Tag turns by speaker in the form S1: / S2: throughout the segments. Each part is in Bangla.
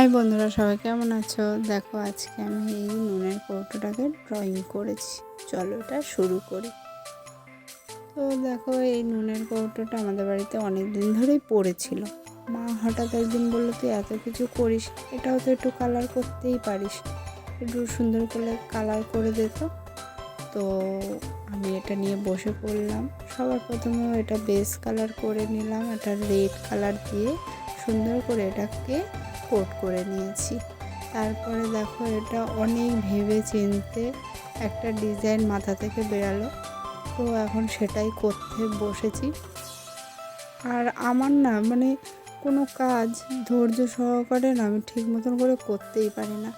S1: হাই বন্ধুরা, সবাই কেমন আছো? দেখো আজকে আমি এই নুনের কৌটোটাকে ড্রয়িং করেছি। চলো এটা শুরু করি। তো দেখো এই নুনের কৌটোটা আমাদের বাড়িতে অনেক দিন ধরেই পড়েছিল। মা হঠাৎ একদিন বললো, তুই এত কিছু করিস, এটাও তো একটু কালার করতেই পারিস, একটু সুন্দর করে কালার করে দে। তো আমি এটা নিয়ে বসে পড়লাম। সবার প্রথমে এটা বেস কালার করে নিলাম, এটা রেড কালার দিয়ে সুন্দর করে এটাকে কোট করে নিয়েছি। তারপরে দেখো এটা অনেক ভেবে চিনতে একটা ডিজাইন মাথা থেকে বেরালো, তো এখন সেটাই করতে বসেছি। আর আমার না কোনো কাজ ধৈর্য সহকারে না আমি ঠিক মতন করে করতেই পারি না।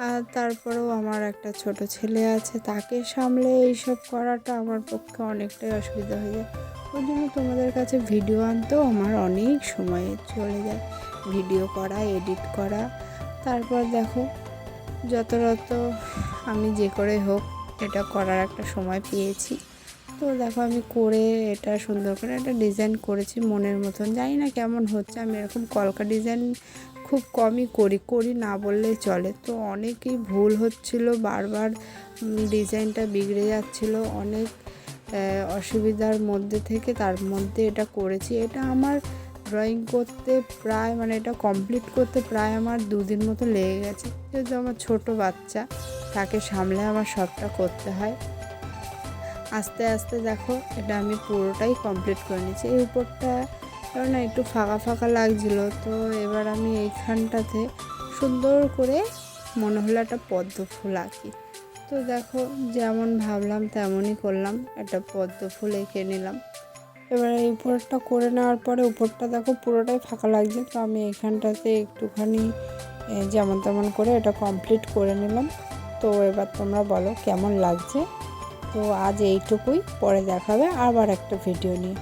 S1: আর তারপরেও আমার একটা ছোট ছেলে আছে, তাকে সামলে এইসব করাটা আমার পক্ষে অনেকটাই অসুবিধা হয়ে যায়। ওই জন্য তোমাদের কাছে ভিডিও আনতেও আমার অনেক সময় চলে যায়, ভিডিও করা, এডিট করা। তারপর দেখো যত আমি যে করে হোক এটা করার একটা সময় পেয়েছি। তো দেখো আমি করে এটা সুন্দর করে একটা ডিজাইন করেছি মনের মতন। জানি না কেমন হচ্ছে, আমি এরকম কলকা ডিজাইন খুব কমই করি না বললেই চলে। তো অনেকই ভুল হচ্ছিল, বারবার ডিজাইনটা বিগড়ে যাচ্ছিল, অনেক অসুবিধার মধ্যে থেকে তার মধ্যে এটা করেছি। এটা আমার ড্রয়িং করতে প্রায় এটা কমপ্লিট করতে প্রায় আমার 2 দিন মতো লেগে গেছে, যেহেতু আমার ছোট বাচ্চা, তাকে সামলে আমার সবটা করতে হয়। আস্তে আস্তে দেখো এটা আমি পুরোটাই কমপ্লিট করে নিয়েছি। এই উপরটা না একটু ফাঁকা ফাঁকা লাগছিল, তো এবার আমি এইখানটাতে সুন্দর করে মনে হলো একটা পদ্ম ফুল আঁকি। তো দেখো যেমন ভাবলাম তেমনই করলাম, একটা পদ্ম ফুল এঁকে নিলাম। এবার এই উপরটা করে নেওয়ার পরে উপরটা দেখো পুরোটাই ফাঁকা লাগছে, তো আমি এইখানটাতে একটুখানি যেমন তেমন করে এটা কমপ্লিট করে নিলাম। তো এবার তোমরা বলো কেমন লাগছে। তো আজ এইটুকুই, পরে দেখাবে আবার একটা ভিডিও নিয়ে।